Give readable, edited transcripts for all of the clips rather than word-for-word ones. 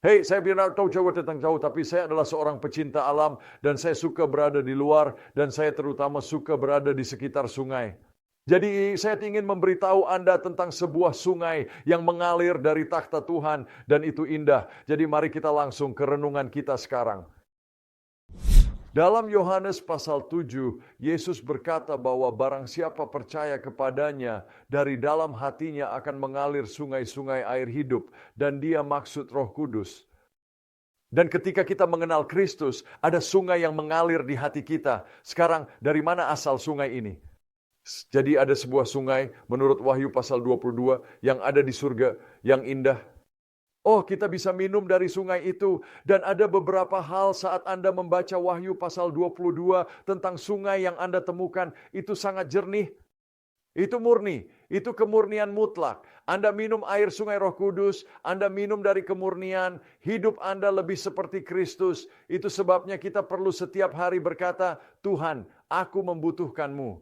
Hei, saya tidak tahu jauh tentang jauh, tapi saya adalah seorang pecinta alam dan saya suka berada di luar dan saya terutama suka berada di sekitar sungai. Jadi saya ingin memberitahu Anda tentang sebuah sungai yang mengalir dari takhta Tuhan dan itu indah. Jadi mari kita langsung ke renungan kita sekarang. Dalam Yohanes pasal 7, Yesus berkata bahwa barang siapa percaya kepadanya, dari dalam hatinya akan mengalir sungai-sungai air hidup, dan dia maksud Roh Kudus. Dan ketika kita mengenal Kristus, ada sungai yang mengalir di hati kita. Sekarang, dari mana asal sungai ini? Jadi ada sebuah sungai, menurut Wahyu pasal 22, yang ada di surga, yang indah. Oh, kita bisa minum dari sungai itu. Dan ada beberapa hal saat Anda membaca Wahyu pasal 22 tentang sungai yang Anda temukan. Itu sangat jernih. Itu murni. Itu kemurnian mutlak. Anda minum air sungai Roh Kudus. Anda minum dari kemurnian. Hidup Anda lebih seperti Kristus. Itu sebabnya kita perlu setiap hari berkata, Tuhan, aku membutuhkanmu.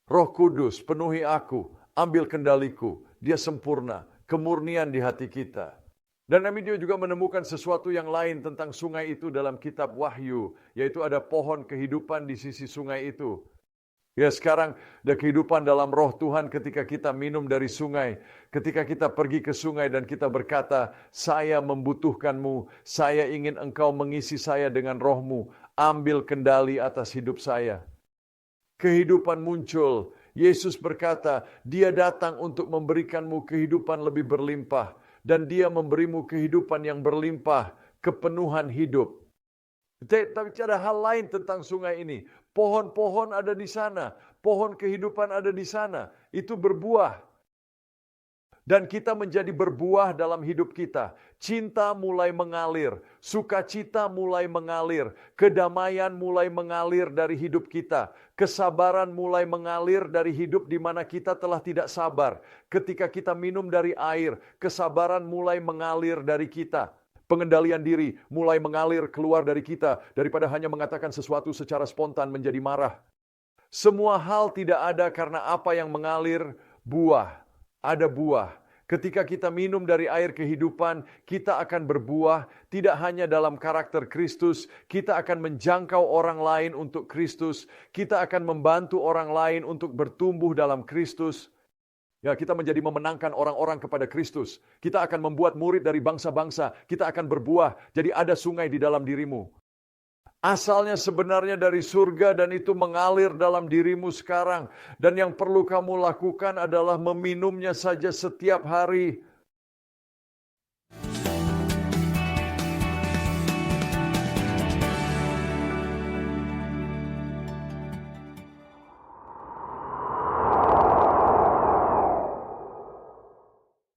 Roh Kudus, penuhi aku. Ambil kendaliku. Dia sempurna. Kemurnian di hati kita. Dan kami juga menemukan sesuatu yang lain tentang sungai itu dalam kitab Wahyu, yaitu ada pohon kehidupan di sisi sungai itu. Ya, sekarang ada kehidupan dalam roh Tuhan ketika kita minum dari sungai. Ketika kita pergi ke sungai dan kita berkata, saya membutuhkanmu, saya ingin engkau mengisi saya dengan rohmu, ambil kendali atas hidup saya. Kehidupan muncul. Yesus berkata, dia datang untuk memberikanmu kehidupan lebih berlimpah. Dan dia memberimu kehidupan yang berlimpah, kepenuhan hidup. Tapi ada hal lain tentang sungai ini. Pohon-pohon ada di sana. Pohon kehidupan ada di sana. Itu berbuah. Dan kita menjadi berbuah dalam hidup kita. Cinta mulai mengalir. Sukacita mulai mengalir. Kedamaian mulai mengalir dari hidup kita. Kesabaran mulai mengalir dari hidup di mana kita telah tidak sabar. Ketika kita minum dari air, kesabaran mulai mengalir dari kita. Pengendalian diri mulai mengalir keluar dari kita. Daripada hanya mengatakan sesuatu secara spontan menjadi marah. Semua hal tidak ada karena apa yang mengalir buah. Ada buah. Ketika kita minum dari air kehidupan, kita akan berbuah tidak hanya dalam karakter Kristus, kita akan menjangkau orang lain untuk Kristus, kita akan membantu orang lain untuk bertumbuh dalam Kristus. Ya, kita menjadi memenangkan orang-orang kepada Kristus. Kita akan membuat murid dari bangsa-bangsa, kita akan berbuah. Jadi ada sungai di dalam dirimu. Asalnya sebenarnya dari surga dan itu mengalir dalam dirimu sekarang. Dan yang perlu kamu lakukan adalah meminumnya saja setiap hari.